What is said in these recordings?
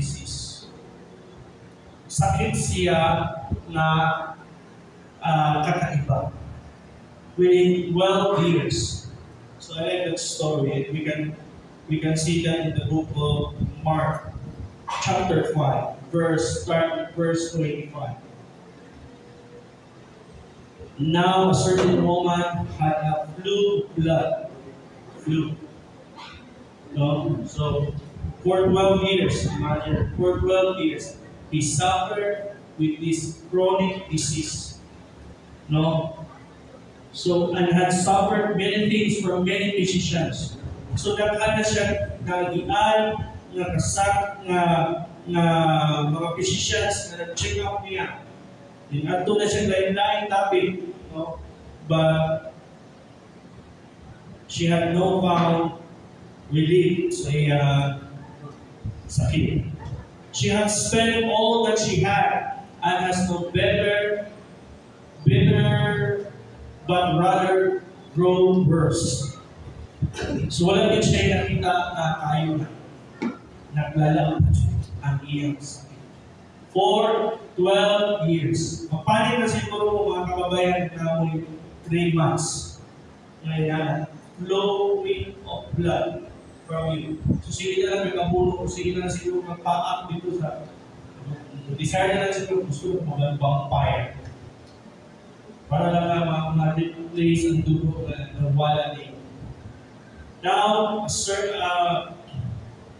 disease. Sakit siya na kakaiba. Within 12 years. So I like that story. We can see that in the book of Mark, chapter 5, verse 25. Now a certain woman had a flu. No? So for 12 years, imagine, for 12 years, he suffered with this chronic disease. No? So, and had suffered many things from many physicians. So, daghan na siya nagian, nga mga physicians na nag-check up niya. Ato na siya lain-lain topic, no? But she had no found relief sa sakit. She had spent all that she had and has no better, but rather grown worse. So wala din siya nakita na tayo na naglalaan ang iyang sakit. For 12 years. Mapalit na siguro mga kababayan na 3 months. Ngayon, flowing of blood from you. So sige na lang may kabulo, sige na lang siguro magpa-up dito sa desire na lang siguro gusto mag vampire. Para lang ma-replace ang dugo na wala niya. Now,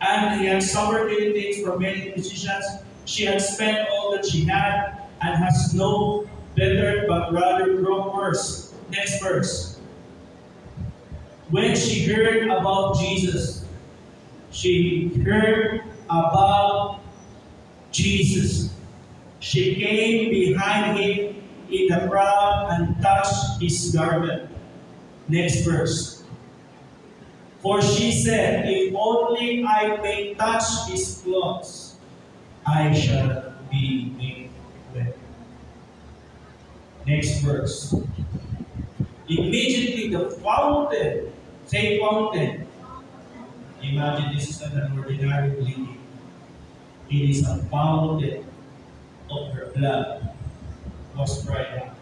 and he had suffered many things from many physicians. She had spent all that she had and has no better but rather grown worse. Next verse. When she heard about Jesus, she came behind him in the crowd and touched his garment. Next verse. For she said, if only I may touch his clothes, I shall be made well. Next verse. Immediately the fountain, say fountain. Imagine this is not an ordinary bleeding. It is a fountain of her blood was dried up.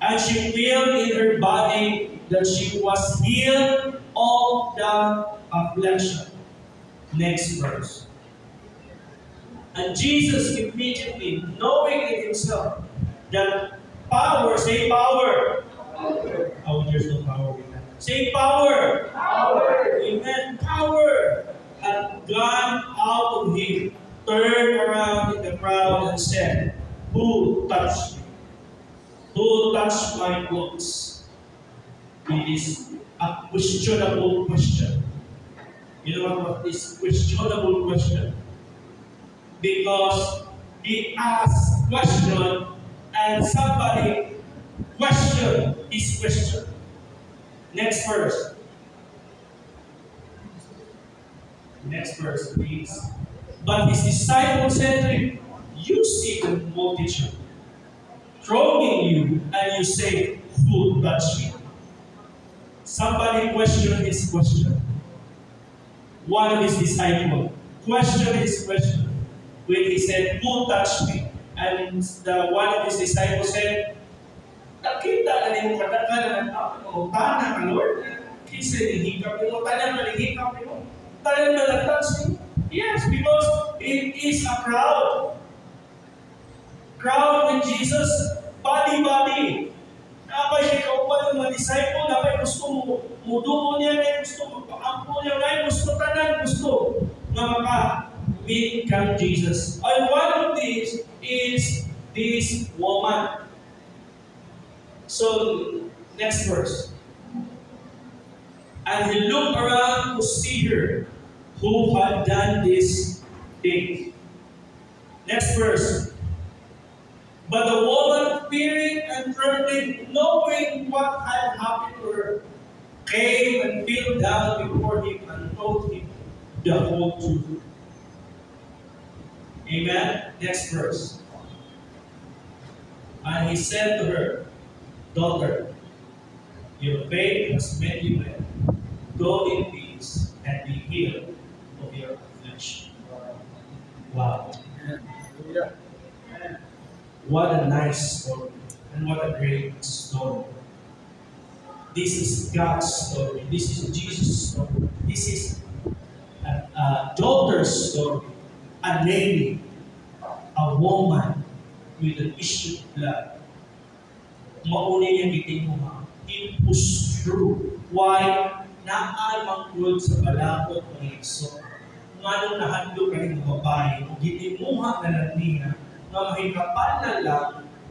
And she felt in her body that she was healed of the affliction. Next verse. And Jesus immediately, knowing in himself that power, say power. Oh, there's no power in that. Say power. Power. Amen. Power had gone out of him, turned around in the crowd and said, who touched me? Who touched my clothes? It is a questionable question. You know what is questionable question? Because he asked question and somebody questioned his question. Next verse. Next verse, please. But his disciples said to him, you see the multitude thronging you, and you say, who touched me? Somebody questioned his question. One of his disciples questioned his question when he said, who touched me? And one of his disciples said, nakita na niyo kadaghan ng tao, tanang ka, Lord. He said, hihikap niyo, tanang malihikap niyo. Tanang malagtouch niyo. Yes, because it is a crowd. Crowd with Jesus, body. Napay siya kaupan ng mga disciple, napay gusto mudumo niya, napay gusto magpakampo niya, napay gusto tanan, gusto na maka-meet kang Jesus. And one of these is this woman. So, next verse. And he looked around to see her who had done this thing. Next verse. But the woman, fearing and trembling, knowing what had happened to her, came and fell down before him and told him the whole truth. Amen? Next verse. And he said to her, daughter, your faith has made you well. Go in peace and be healed of your affliction. Wow. What a nice story. And what a great story. This is God's story. This is Jesus' story. This is a daughter's story. A lady, a woman with an issue of blood. Mauna niya giting mo, he pushed through. Why? Naamang good sa balakot ng Ekso. Nga nung nahandlo ka ng babae, gitimuha na lang niya, na mahikapan na lang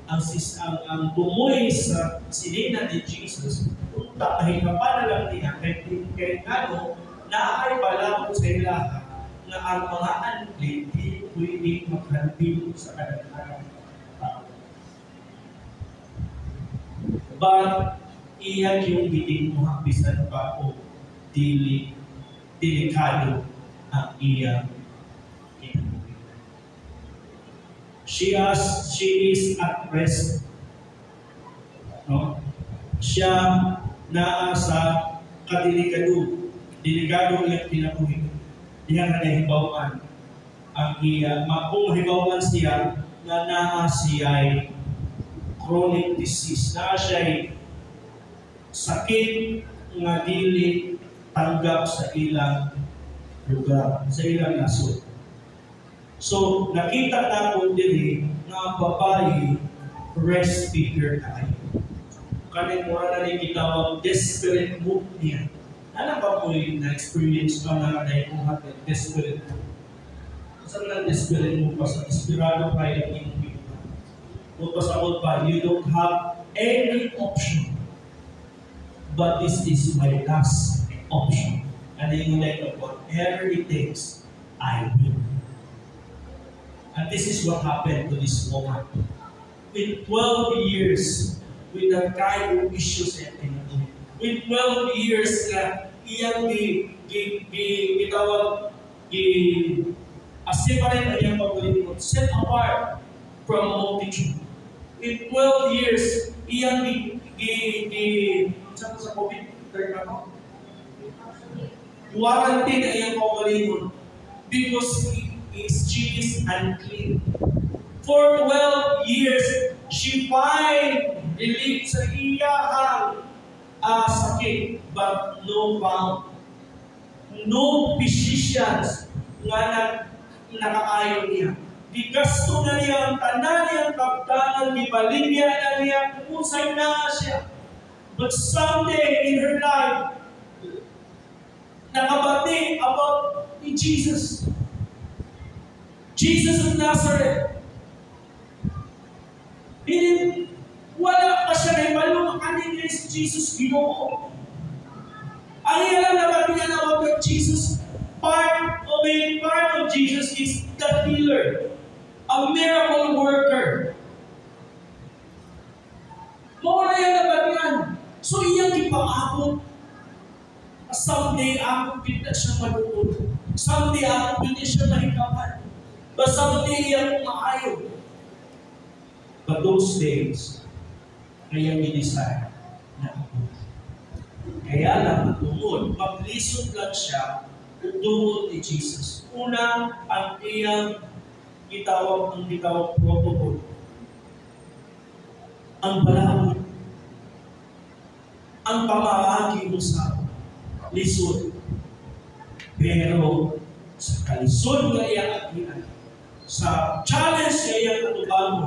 ang bumoy sa sinina ni Jesus, punta mahikapan na lang niya, kaya ano, naay balakot sa ilaha, na ang mga anli, di pwede maghalbilo sa kanang tao. But, iyan yung gitimuha, bisan pa o delikado ang iyang kinabuhi. She is at rest. No? Siya naa sa delikado iyang kinabuhi. Diyan na nahibawan ang iya. Kung mahibawan siya na naa siya ay chronic disease, naa siya ay sakit nga dili tanggap sa ilang lugar, sa ilang nasod. So, nakita natin dili nga babae rest speaker tayo. Kanin mo na rin kitawag desperate move niya. Ano ba po yung na-experience pa na naikuha natin desperate move? Saan na desperate move pa sa desperado pa yung inyong o pasakot pa, you don't have any option. But this is my last option. And then like, whatever it takes, I will. And this is what happened to this woman. With 12 years, with the kind of issues and things. With 12 years na iyang separate na iyang pagulingkod, set apart from multitude. With 12 years, iyang sa COVID, warranty na iyang pagulingkod because she is unclean. For 12 years, she find relief sa iyahang sakit, but no found. No physicians nga nakaayon niya. Gigasto na niya ang tanan niyang kapdanan, gibaligya na niya, usay na siya. But someday in her life, nakabati about Jesus. Jesus of Nazareth. Wala pa siya na ibalong kanin niya si Jesus Ginoo. Ang ilang nabatihan about Jesus, part of Jesus is the healer, a miracle worker. Mawala yan nabatihan. So iyang ipaabot. Someday ako pinta siya maluod. Someday ako pinta siya mahikapan. But someday iyang maayo. But those days, kaya may-desire na abot. Kaya lang, tungod, maglisod lang siya tungod ni Jesus. Una, ang iyang gitawag protocol. Ang balawin. Ang pamahagi mo sa lisod. Pero sa kalisod nga iyang agian, sa challenge nga iyang katubang mo,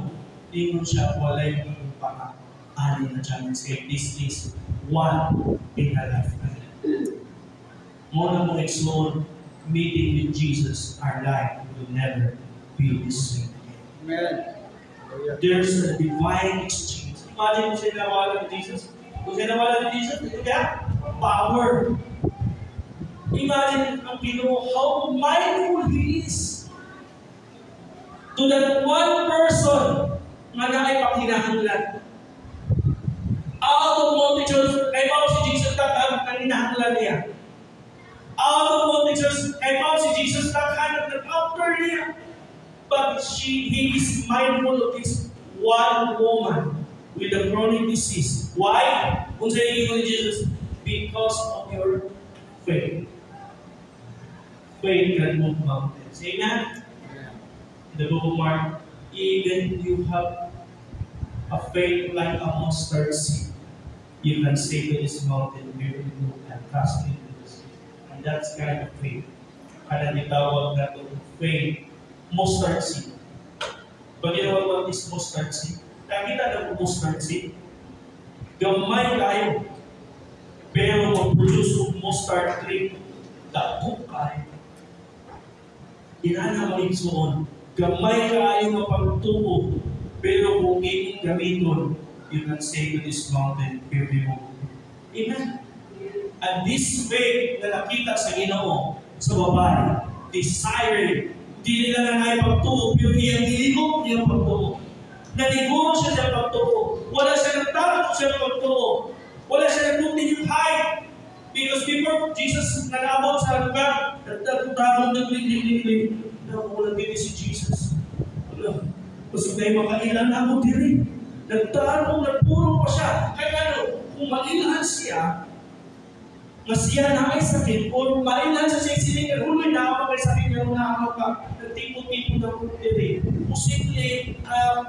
di mo siya walay yung pang-ani na challenge. Kaya this is one in a lifetime. Muna mong explore meeting with Jesus, our life will never be the same again. Amen. There's a divine exchange. Imagine kung sinawala ni Jesus. Kung sinawala ni Jesus, ito kaya power. Imagine ang Ginoo, how mindful He is to that one person na nakipaghinahanglan. Out of multitudes, kay Pao si Jesus ang hinahanglan niya. Out of multitudes, kay Pao si Jesus hanap ng after niya. But he is mindful of this one woman with a chronic disease. Why? Kung sa iyo ni Jesus, because of your faith. Faith can move mountains. Amen? In the book of Mark, Even you have a faith like a mustard seed, you can say to this mountain, be removed and cast into the sea. And that's kind of faith. Kaya nitawag na ito faith, mustard seed. But you know what is mustard seed? Nakita na po mustard seed? Gamay kayo. Pero mag-produce ng mustard tree, dako kayo. Inana maligsoon. Gamay kayo mapagtubo. Pero kung imong gamiton, you can say to this mountain, be removed. Amen. And this faith na nakita sa Ginoo, sa babae, desiring, di nila na nga pagtuo, pero iyang niligo, iyang pagtuo. Naligo siya sa pagtuo. Wala siya nagtakot siya pagtuo. Wala siya nag-continue hide. Because before Jesus nag-abot sa lugar, nagtakot naglig-lig-lig. Wala din si Jesus. Wala. Kasi tayo makailan ako diri. Nagtarong, nagpuro pa siya. Kaya ano, kung mailan siya, na siya na may sakit, o mailan siya sa silingan, huloy na ako may sakit niya, na ako ka, nagtipo-tipo na po diri. Posible,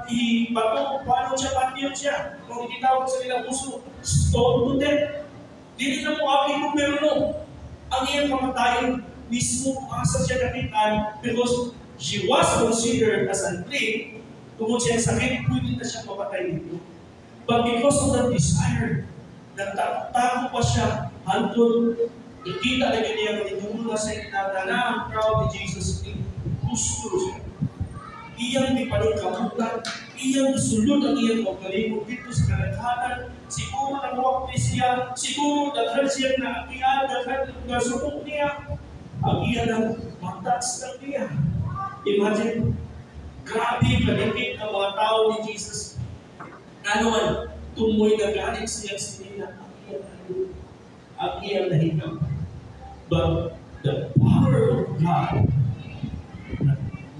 ibato, paano siya, patiyot siya. Kung itawag sa nilang puso, stone to death. Dili na mo aking gobyerno. Ang iyang kamatayan, mismo asa siya nakitaan, because she was considered as unclean. Tungkol siya sakit, pwede na siya mapatay dito. But because of that desire, nagtakot pa siya, hantod, ikita na niya magitulong sa inata na ang crowd ni Jesus, gusto siya. Iyang di panikamutan, iyang sulod ang iyang pagkalimog dito sa kalaghanan. Siguro nag-walk siya, siguro daghan siya na akihan, daghan na subok niya. Ang iyan ang matats ng niya. Imagine, grabe kadikit ang mga tao ni Jesus. Ano man, tumoy na galing siya sinila. Ang iyang nahigam. But the power of God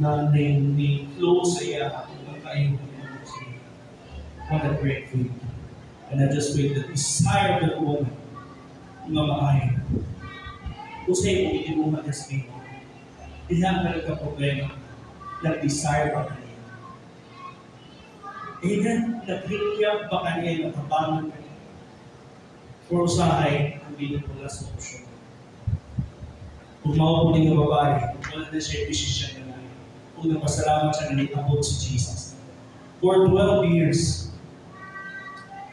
na ni-flow sa iya ang kaayong siya. What a great thing. And I just wait the desire of the woman nga maayon. Kung sa'yo mo hindi mo mag-escape, hindi na nagka-problema. Nag-desire pa kaniya. Amen? Nag-hingya pa kaniya, nakabangon kaniya. For usahay, hindi na pula sa option. Kung maupunin ng babae, wala na siya decision na lang. Kung napasalamat siya na nitabot si Jesus. For 12 years,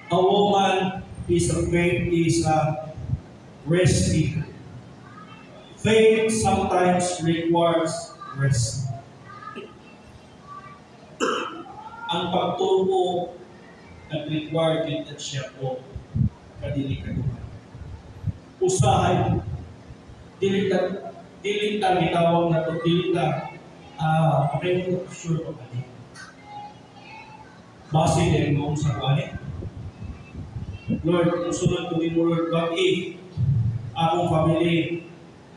a woman is a rest seeker. Faith sometimes requires rest. Ang pagtubo nag-require din at siya po kadilikaduhan. Usahay, dilita, itawag na ito, dilita, okay mo sure o kani. Base din mo sa kani. Lord, kung sunod ko din mo, Lord, what if akong family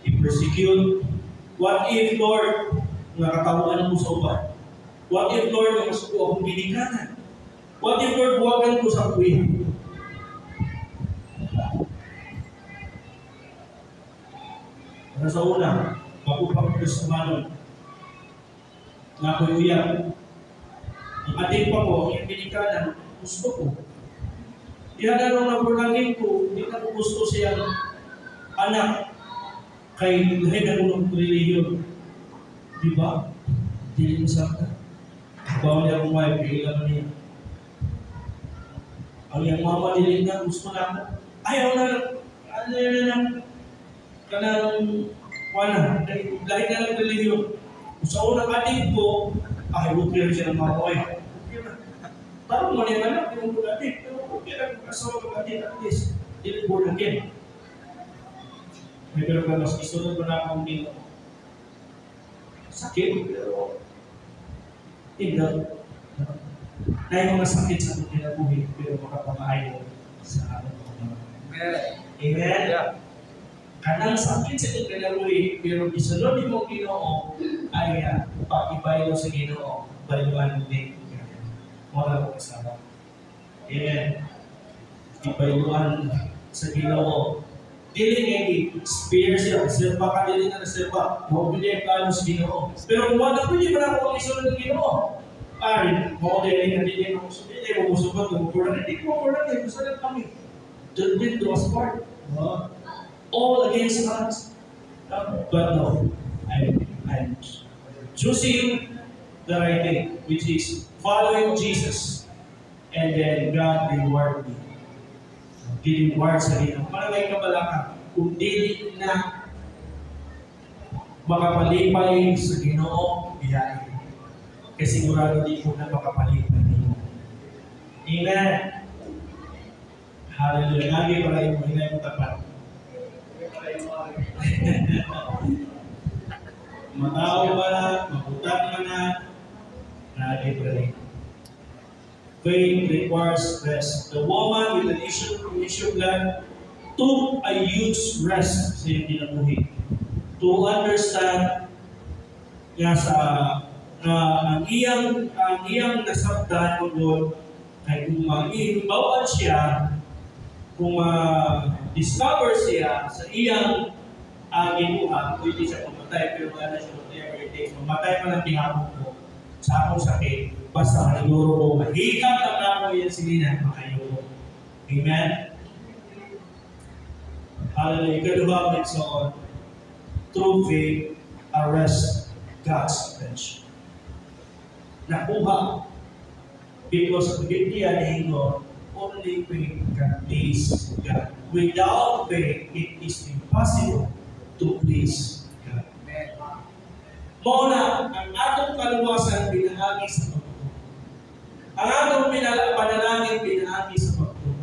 i-persecute? What if, Lord, nakatawaan mo sa uban? What if, Lord, nakasuko akong binikanan? What if, Lord, buwagan ko sa kuya? Para sa una, pagupang Kristumanon, na ako'y uyan. Ang ating pa ko, yung binikanan, gusto ko. Yan ang napulangin ko, hindi na gusto siyang anak kay lahat ng religion. Di ba? Hindi mo sakta. Bawal niya kung may kailangan niya. Ang yung mama nila na gusto na ako. Ayaw na lang. Ano yan kanang wala. Lahat na lang religion. Sa unang ating ko, ay huwag kaya siya ng mga kaway. Parang mo niya anak, yung bugatik. Pero okay lang kasawa bugatik at least. Hindi born again. May pero ka mas isunod mo na akong dito. Sakit, pero hindi. Dahil mga sakit sa ating kinabuhi, pero makapamaayon sa ating mga. Amen? Kanang sakit sa ating kinabuhi, pero isunod mo Ginoo ay pakibayo sa Ginoo, bayuan din. Wala ko kasama. Amen. Ibayuan sa Ginoo. Dili ngay spare siya. Sirpa ka dili na sirpa. Mabili ang plano sa Ginoo. Pero kung wala ko, hindi mo na ako isunod ng Ginoo. Mo din hindi mo sabihin, hindi mo musubot, hindi mo kurang, gusto lang kami. Don't bring to us part. All against us. But no, I'm choosing the right thing, which is following Jesus. And then God reward me. Reward sa rin. Maraming kabalaka, kung dili na makapalipay sa Ginoo, biyahe. Kasi sigurado di ko na makapalipay nimo. Amen. Hallelujah. Lagi pala yung hinay mo tapat. Matao ba na, mabutang man na, lagi pala rin. Faith requires rest. The woman with an issue of blood took a huge rest sa iyong kinabuhi. To understand nga sa ang iyang nasabtan doon ay kung mag-iimbawaan siya, kung discover siya sa iyang ginuha, pwede siya pumatay, pero wala siya whatever it takes. Mamatay pa ng tihapon ko sa akong sakit, basta maniguro ko, mahikap ang ako yan sila, makayuro. Amen? Hallelujah. Ikaduha, and so on. True faith arrests God's attention. Nakuha. Because of the idea of only faith can please God. Without faith, it is impossible to please God. Muna, ang atong kaluwasan pinahagi sa pagtuo. Ang atong panalangin pinahagi sa pagtuo.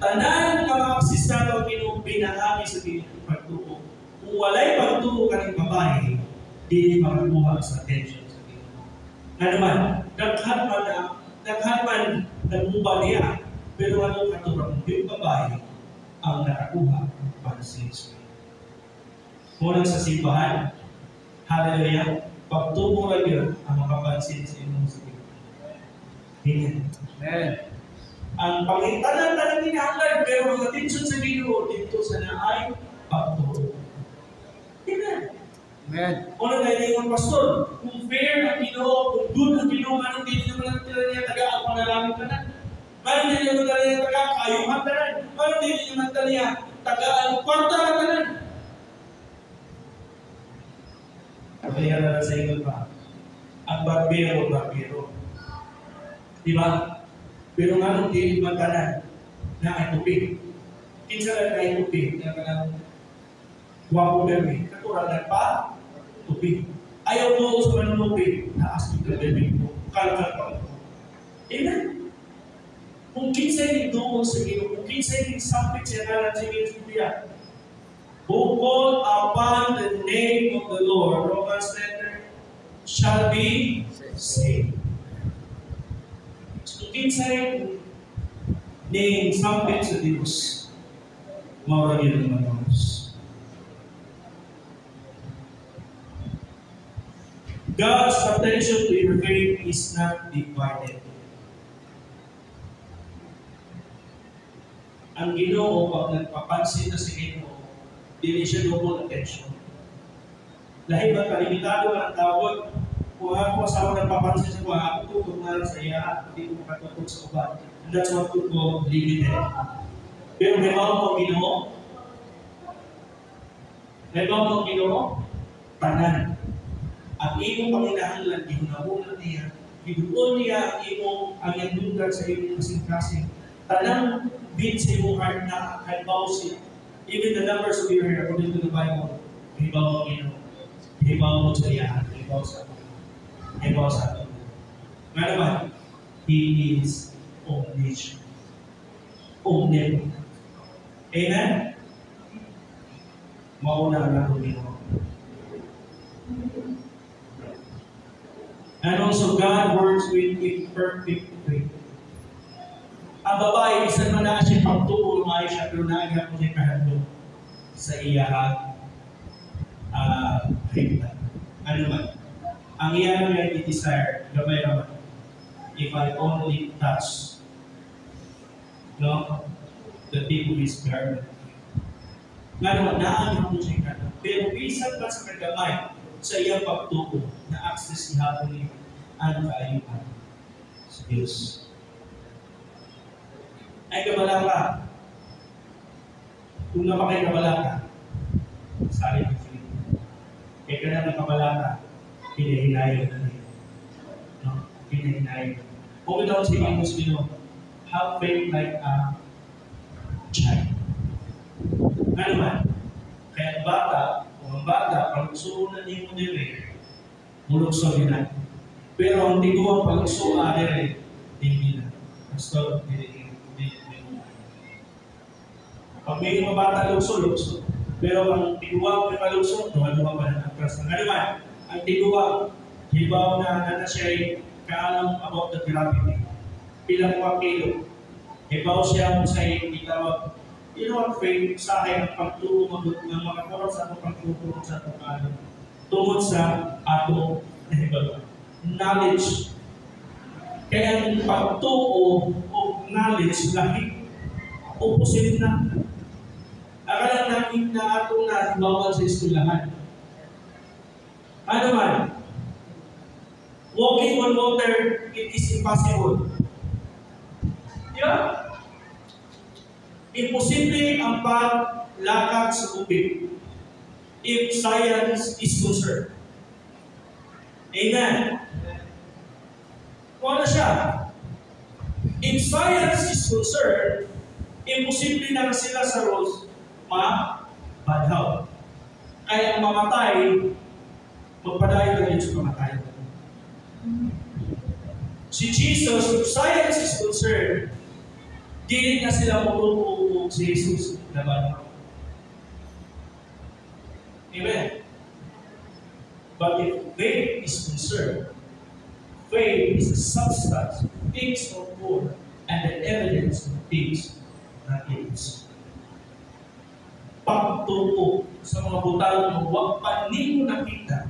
Tanan ka makasistado Ginoo pinahagi sa pagtuo. Kung walay pagtuo ka ng babae, di makakuha sa attention sa Ginoo. Nga naman, daghan man nagmubal niya, pero ano katurang yung babae ang nakakuha para sa Ginoo. Muna sa simbahan, hallelujah, pagtuo lang yun ang makapansin sa inyong Ginoo. Amen. Amen. Ang pangintanan na kinahanglan, pero ang atensyon sa Ginoo dito sa naay pagtuo. Amen. Amen. Una na yung pastor, kung fair ang Ginoo, kung good ang Ginoo, anong hindi naman ang tila niya taga ang panalangin ka na? Anong hindi naman tala niya taga kayuhan ka na? Anong hindi naman tala niya taga ang kwarta ka na? Kaya na sa inyo pa, ang barbero. Diba? Pero nga nung hindi naman tala na ay tupig. Kinsa lang ay tupig, na kanang wapo bebe, katuralan pa, tupig. Ayaw mo sa manunupig, naas yung bebe mo, kalkal pa. Amen? Kung kinsay doon sa iyo, kung kinsay sampit siya na sa iyo, who call upon the name of the Lord, Romans 10, shall be saved. So, kinsay name sampit sa Diyos, mawala yun naman Diyos. God's attention to your faith is not divided. Ang Ginoo, pag nagpapansin na si Ginoo, hindi siya double attention. Lahi ba, kalimitado ang tawag, kung ako asawa nagpapansin sa mga ako, tukod na sa iya, hindi ko makatukod sa ubat. And that's what we call limited. Pero may mga mo Ginoo, tanan. At imong panginahanglan, gihunahunan niya, giduon niya ang iyang lugar sa iyong kasing-kasing. Tanang bit sa iyong heart na kaibaw siya. Even the numbers of your hair, according to the Bible, hibaw mo Ginoo. Hibaw mo sa iya, hibaw sa atin. Nga naman, He is omniscient. Omnipotent. Amen? Mauna na ang Ginoo. And also, God works with imperfect faith. Ang babae, isan man na siya pagtuo, maayon siya, pero naaga ko niya kahalo sa iya faith. Ano man? Ang iya niya i-desire, gabay naman, if I only touch the tip of His garment. Nga naman, naaga ko siya kahalo. Pero isan pa sa kagamay, sa iyang pagtuo na access ihapon niya ang kaayuhan. sa Diyos. Ay kabalaka. Kung namakay kabalaka, sali ng Filipo. Kaya ka na ng kabalaka, pinahinayan na niya. No? Pinahinayan. Kung ito si Amos Pino, have faith like a child. Ano man? Kaya ang bata, pag gusto na niyo nire, mulukso din na. Pero ang tiguang pag gusto nire, hindi na. Pastor, hindi. Pag may mga bata lukso. Pero ang tiguang may malukso, duha-duha pa na atras. Ano man? Ang tiguang, hibaw na siya ay kaalam about the gravity. Pilang 1 kilo. Hibaw siya sa itawag. Faith sa akin ang pagtulong ng mga koras sa atong pagtulong sa atong alam. Tungod sa atong knowledge. Kaya ang pagtuo o knowledge lahi opposite na. Akala namin na atong nahibawan sa eskwelahan. Ano man? Walking on water, it is impossible. Yeah. Imposible ang paglakad sa tubig if science is concerned. Amen. Wala siya. If science is concerned, imposible na sila sa rules mabadhaw. Kaya ang mamatay, magpadayo na yun sa mamatay. Si Jesus, if science is concerned, di na sila matutulog si Jesus na badhaw. Amen. But if faith is concerned, faith is the substance, things of God, and the evidence of things that is. Pagtuo sa mga butang mo, huwag pa ninyo nakita.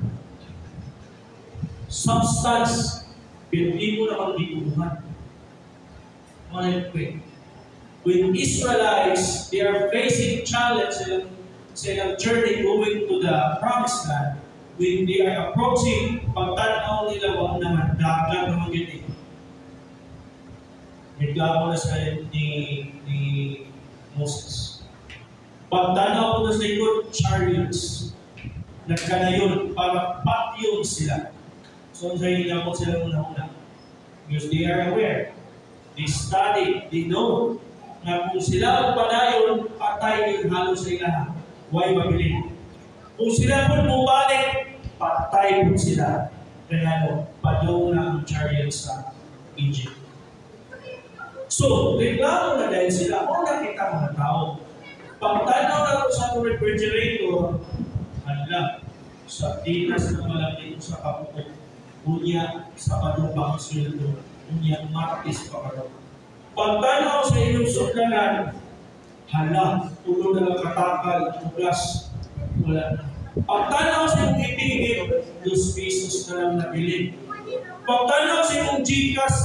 Substance, hindi mo naman diuhan. When Israelites, they are facing challenge sa journey going to the promised land, when they are approaching, pagtanaw nila, wag naman, dagat naman yun eh. Reklamo na sa ni Moses. Pagtanaw ko na sa likod, chariots, nagkanayon para patyon sila. So, sa hinapot sila una-una. Because they are aware. They study, they know na kung sila ang panayon, patay yung halo sa ilaha. Why mabilin? Kung sila po bumalik, patay po sila. Kaya padong na ang chariots sa Egypt. So, reklamo na dahil sila, kung nakita mga tao, pagtanaw na ito sa refrigerator, hadla, sa dinas na malaki sa kapukot, unya sa padupang sweldo, unya martis pa karoon. Pagtanaw sa inyong sudlanan, hala, tulo na lang katakal, tugas, wala. Pagtanaw sa inyong ipigil, 2 pesos na lang nabili. Pagtanaw sa inyong Gcash,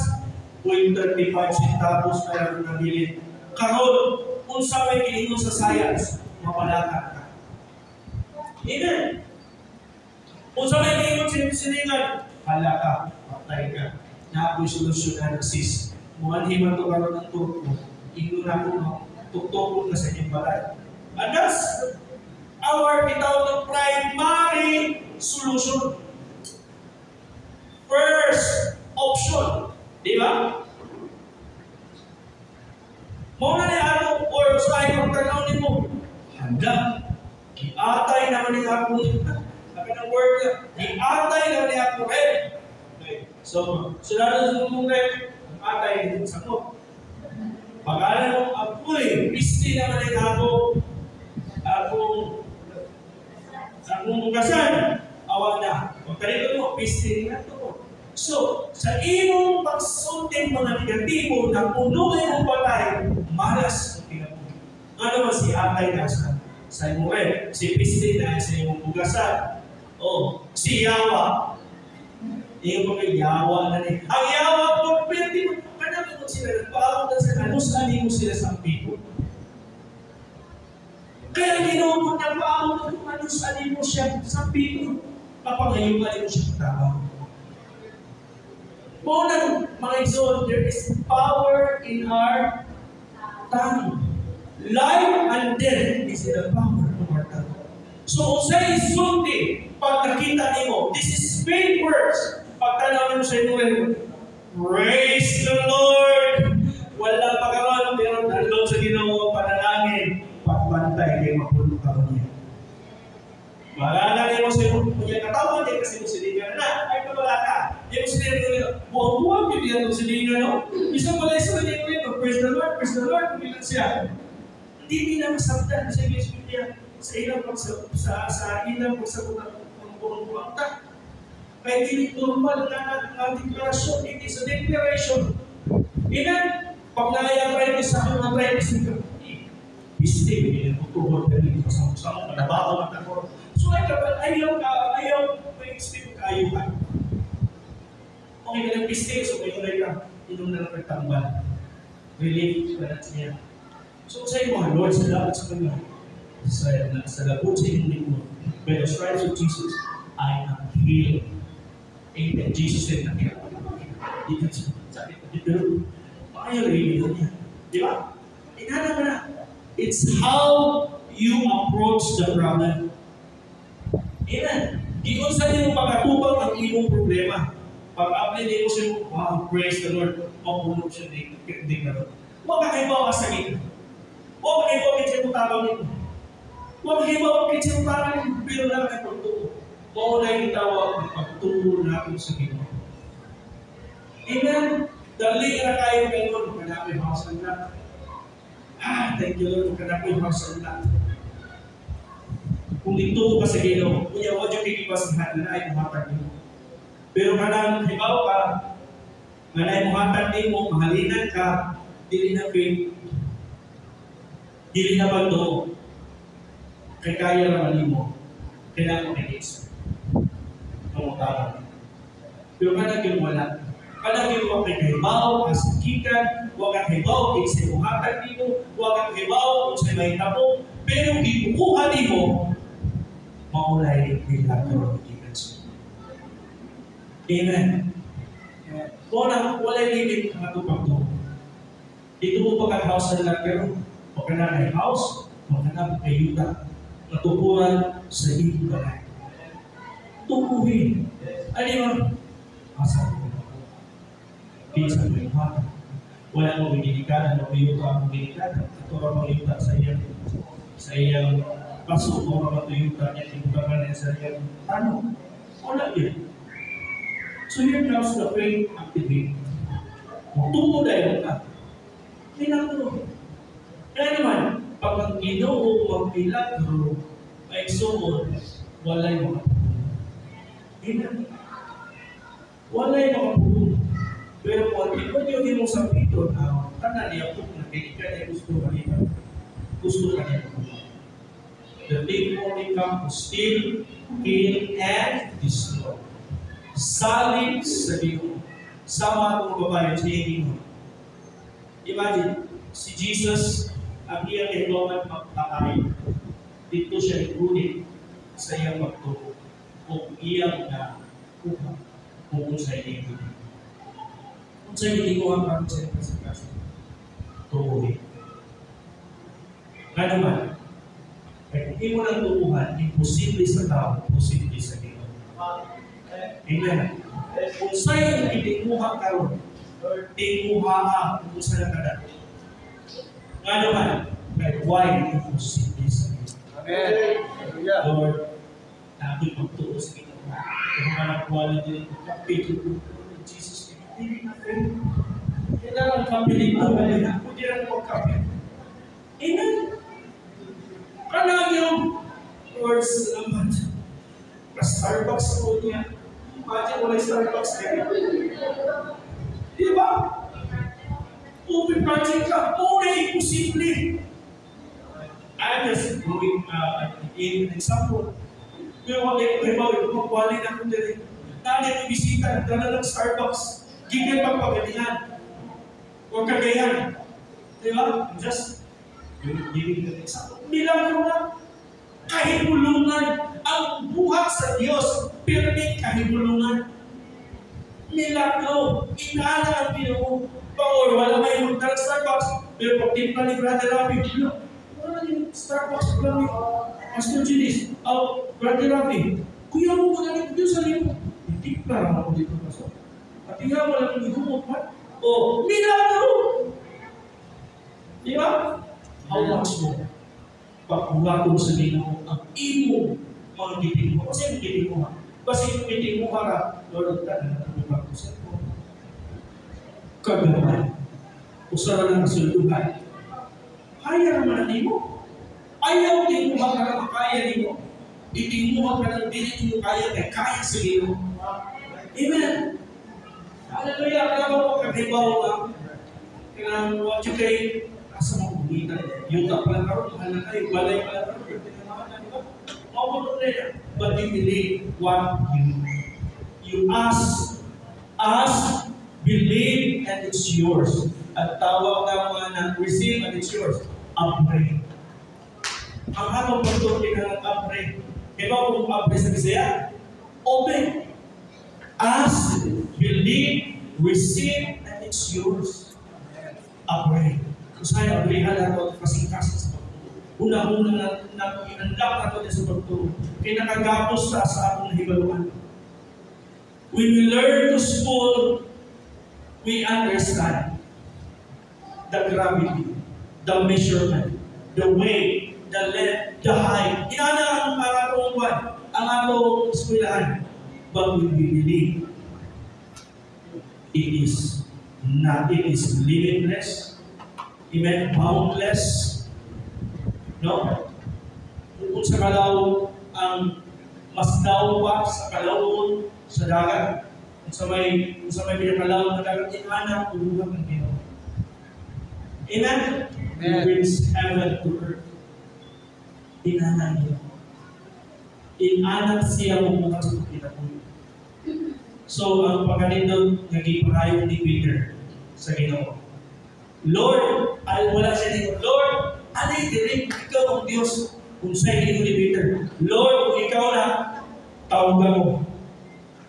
35 centavos na lang nabili. Karon, kung sa may kilingon sa science, mapalakad ka. Amen. Kung sa may kilingon sa siningan, hala ka, patay ka. Naapoy solusyon na sis. Mumanhiman to karoon ng turko, ingon na po, tuktok na sa inyong balay. And that's our itawag primary solution. First option. Di ba? Muna ni ano, or sa ay pagtanaw ni mo, handa, iatay naman ni ako, sabi ng word niya, iatay naman ni ako, okay. So lalo sa mong atay din sa mo. Pag-alam mo, apoy, pisti naman ni ako, akong mugasan, awa na. Huwag ka rin mo, pisti na ito. So, sa imong pagsunting mga negatibo na puno ay mong patay, malas ang pinapunin. Ano ba si atay na sa imong red? Si pisti na sa imong bugasan. O, si yawa. Iyo pa kay yawa na rin. Ang yawa po, pwede mo, kanami mo sila, nagpaawag na sa kanus-ani mo sila sa people. Kaya ginawa mo na paawag na kanus-ani mo siya sa people. Papangayuman mo siya trabaho. Unang mga igsoon, there is power in our tongue. Life and death is in the power of our tongue. So, unsay isulti, pag nakita nimo, this is faith words. Pag tanaw mo sa inyo, praise the Lord! Wala pa karon, pero nandun sa Ginoo panalangin, pagbantay kay mapulong karon niya. Malala niyo sa inyo, kung yan katawan, di kasi mo silingan na, ay wala ka. Di mo silingan nyo, buwag-buwag yung diyan mo silingan, no? Isang wala isa rin yung praise the Lord, kumilang siya. Hindi nila masabdan sa Diyos niya sa ilang pagsabutan ng buong ta. Kaya hindi normal na deklarasyon, hindi sa declaration. Inan, pag naya-try sa akin, na-try sa ito. Bistig, hindi na tutuhod ka dito sa nabaho at ako. So ayaw may bistig ka, ayaw ka. Okay ka ng bistig, so may ulay ka, inom na lang nagtambal. Relief ka na siya. So sa iyo mga Lord, salamat sa kanya. Sa labot sa inyong lingkod, by the stripes of Jesus, I am healed. Amen. Jesus said na kaya. Dito sabi ko, dito, ayaw rin niya. Di ba? Inana mo na. It's how you approach the problem. Amen. Di ko sa inyo pagkatubang ang iyong problema. Pag-apply din mo siya, wow, praise the Lord. Mapunog siya din na. Huwag ka kayo ba kasagin? Huwag ka kayo ba kitsimutawang nito? Huwag ka kayo ba kitsimutawang nito? Pero lang kayo pagtuo. Oo na yung tawag ng pagtuo natin sa Ginoo. Amen. Dali na kayo ngayon. Kanapin yung hausan na. Thank you Lord. Kanapin yung hausan na. Kung dito ka sa Ginoo, kuya, huwag yung kikipasahan na ay muhatag nyo. Pero kanang hibaw ka, manay muhatag mo, mahalinan ka, dili na faith, dili na pagtuo. Kaya kaya naman mo, kailangan may isa. Ang utama. Pero kanang yung wala. Kanang yung huwag kay kahibaw, kasakikan, huwag kang hibaw, kay sa muhatag mo, huwag kang hibaw, kung sa may tapong, pero ipukuha mo, maulay nila karoon ikan siya. Amen. Kung walay limit ang atong pagtuo. Dito mo pagka-house na lang karoon, o ka na may house, o ka na may yuta, natupuran sa iyong balay. Tukuhin. Ano yun? Asa ko. Pinsan mo yung hata. Wala mo binilikan, ano may yuta ang binilikan, ito ang mga yuta sa iyang pasok mo mga tuyuta niya, tinugaman niya sa iyang tanong. Wala yun. So here comes the faith activity. Tumo dahil ka. Pinaguro. Kaya naman, pag ang Ginoo magpilagro ay suod, walay makapuno. Amen. Walay makapuno. Pero kung ikot yung mo sa pito na tanan niya po na kailan niya gusto kanina. Gusto kanina. The thief only come to steal, kill, and destroy. Saling sa Ginoo. Sama itong babae sa Ginoo. Imagine, si Jesus, ang iyang kailangan magpakain. Dito siya ikunit sa iyang magtuko. Kung iyang na kuha, kung sa iyang ginoo. Kung sa iyang ginoo ang parang sa iyang kasi tukuhin. Nga naman, kaya kung hindi mo lang tukuhan, imposible sa tao, imposible sa Ginoo. Amen. Kung sa iyong itimuha karon, timuha kung sa nakada. Nga naman, kahit why imposible sa Ginoo. Amen. Lord, natin magtuo sa Ginoo. Kung manakuha din ito, kapit ito, Jesus, hindi na kayo. Kailangan kapilin mo, kung di lang po kapit. Amen. Kanang yung Lord, salamat. Starbucks po niya. Imagine wala Starbucks kayo. Di ba? Open project ka. Una imposible. I'm just going in example. Pero wag kayo kayo yung magwali na kung dali. Nani yung bisita, nagdala ng Starbucks. Gigil pagpagalihan. Huwag kagayan. Di ba? Just giving an example. Bilang ko na, kahibulungan ang buhat sa Diyos, pero may kahibulungan. Milagro. Inana ang Ginoo. Or wala may magdala Starbucks. Pero pag timpla ni Brother Rafi, wala yung Starbucks lang ni Pastor Ginis. Brother Rafi, kuya mo magaling dito sa limo. Timpla lang ako dito, Pastor. At nga wala yung humot man. Milagro! Di ba? How much more? Pagkulatong sa Ginoo ang imo mga giting mo. Kasi yung giting mo ha. Kasi yung giting mo ha, Lord, tayo na tumibag ko sa ito. Kagaman. Usara lang sa lugar. Kaya naman natin mo. Ayaw din mo ka na makaya din mo. Giting mo ka na hindi mo kaya kaya sa Ginoo. Amen. Hallelujah. Kaya mo kagibaw lang. Kaya what you kay asa mo kumita. Yung tapal karoon, mahal na kayo. Balay pala karoon. But you believe what you ask, believe, and it's yours. At tawag na mga receive and it's yours. Upgrade. Ang atong pagtuloy ng upgrade. Diba kung upgrade sa Bisaya? Open. Ask, believe, receive, and it's yours. Upgrade. Kung sa'yo, upgrade na ito kasing-kasing sa una-una na i-unlock na ito sa pagturo. Kaya nakagapos sa atong nahibaluan. When we learn to school, we understand the gravity, the measurement, the weight, the length, the height. Inana ang atong buwan, ang atong eskwelahan. But when we believe, it is limitless, even boundless. No? Kung sa kalaw, ang mas daw pa sa kalawon sa dagat. Kung sa may pinakalaw na dagat, inana ang ulugan ng Ginoo. Amen? He brings heaven to earth. Inana niyo. Inana siya mo mukha sa pagkinapunin. So, ang pagkanindog, naging pahayo ni Peter sa Ginoo. Lord, wala siya dito. Lord, alay direct, ikaw ang Diyos. Kung sa'yo ni Peter, Lord, kung ikaw na, tawagan mo.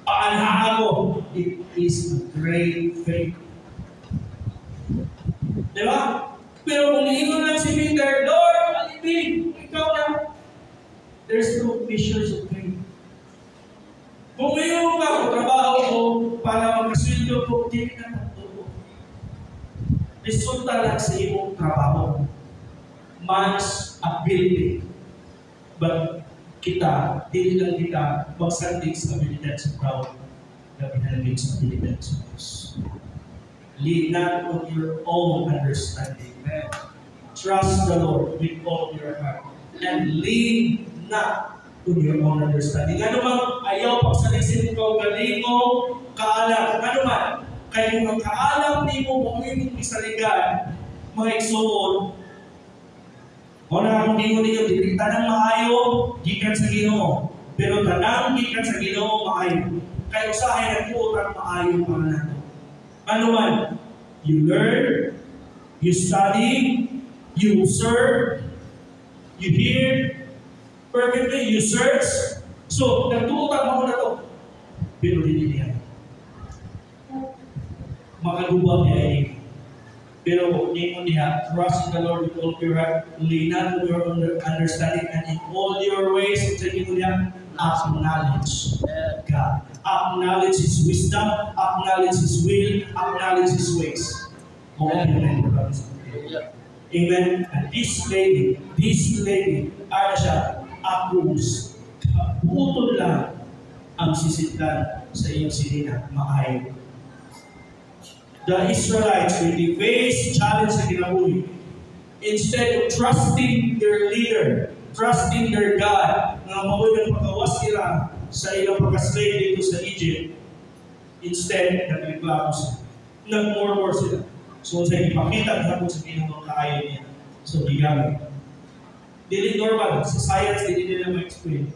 Paanhaan mo. It is a great faith. Diba? Pero kung iingon lang si Peter, Lord, alipin, ikaw na. There's no measures of faith. Kung mayroon ka, kung trabaho mo, para magkasildo ko, hindi na naturo. Resulta lang sa iyong trabaho. Man's ability. But kita, hindi lang kita magsandig sa abilidad sa tao na pinalagay sa abilidad sa Diyos. Lean not on your own understanding. Trust the Lord with all your heart. And lean not on your own understanding. Ano man, ayaw pagsalisin ko, galingo, kaalam. Ano man, kaya kung ang kaalam ni mo, kung yung isaligan, mga igsoon, o na kung di mo ninyo, di tanang maayo, gikan sa Ginoo. Pero tanang gikan sa Ginoo, maayo. Kaya usahay na po, tanang maayo para nato. Ano man, you learn, you study, you serve, you hear perfectly, you search. So, nagtuutan mo na to. Pero hindi niya. Makagubang niya ay pero hindi mo niya, trust in the Lord with all your heart, lean not on your understanding, and in all your ways, hindi mo niya, acknowledge God. Acknowledge His wisdom, acknowledge His will, acknowledge His ways. Amen. Amen. And this lady, ano siya, approves. Putol lang ang sisitlan sa iyong sinina, maayo. The Israelites, when they face challenge sa kinabuhi, instead of trusting their leader, trusting their God, na mabuhay ng pagkawas nila sa ilang pagkaslave dito sa Egypt, instead, nagreklamo sila. Nag-murmur sila. So, sa ipakita na po sa ginawang kaayo niya. So, gigamit. Dili normal. Sa science, dili nila ma-explain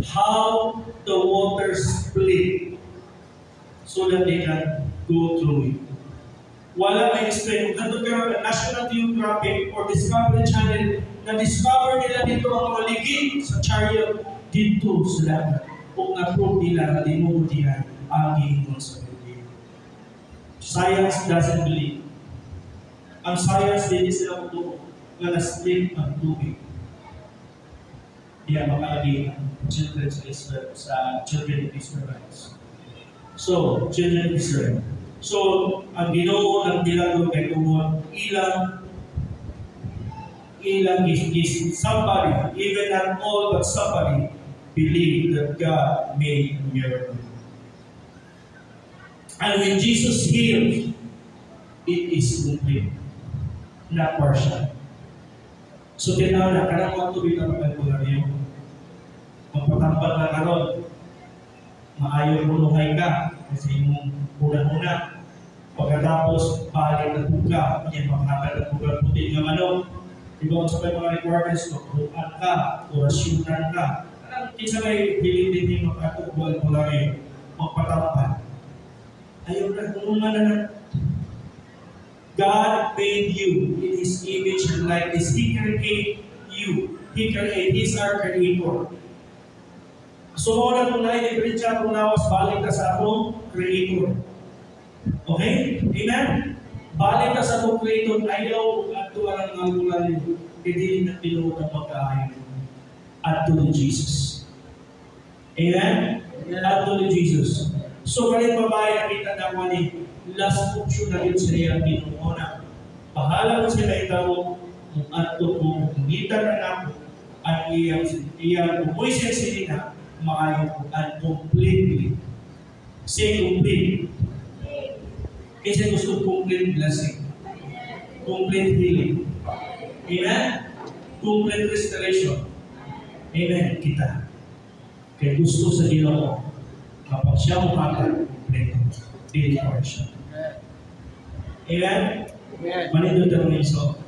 how the waters split so that they can go through it. Wala may explain. Kung nandun ka ng National Geographic or Discovery Channel, na-discover nila dito ang maligid sa chariot dito sa lahat. Kung na-prove nila na di mo mutihan agi mo sa bibig. Science doesn't believe. Ang science, hindi sila kutuko na na-slip ang tubig. Diyan makaagi ang children sa Israel, sa children of Israelites. So, children of Israel. So, ang Ginoo ng ginagawa kay tungkol ilang is somebody, even not all, but somebody believe that God made a miracle. And when Jesus heals, it is complete, not partial. So, tinawala ka ng mga tubig na magpagpularyo. Magpatambal na karon, maayon bunuhay ka, kasi mong una-una. Pagkatapos, balik na buka, yan pagkakal na buka puti ng manok. Diba, sa mga requirements, magpuruan ka, orasyonan ka. Kinsa may bilin din yung magpatambal, magpatambal. Ayaw na, kumuman na. God made you in His image and likeness. He created you. He's our creator. So, muna kung na-i-difference kung nawas, balik ka sa atong creator. Okay? Amen? Balik ka sa atong creator. Ayaw at tuwarang ng algulan nyo. Hindi na pinuot ang pagkaayon. At to Jesus. Amen? At to Jesus. So, kalit babae, nakita na mo ni last option na yun sa iyang pinuuna. Bahala mo sila itaw kung ato kung ngitan na nato at iyang umuwi siya sila maayon at completely. Say complete. Kasi gusto complete blessing. Complete healing. Amen? Complete restoration. Amen. Kita. Kaya gusto sa Ginoo kapag siya umagal, kompleto. Dili siya. Amen? Amen. Manindot ang iso.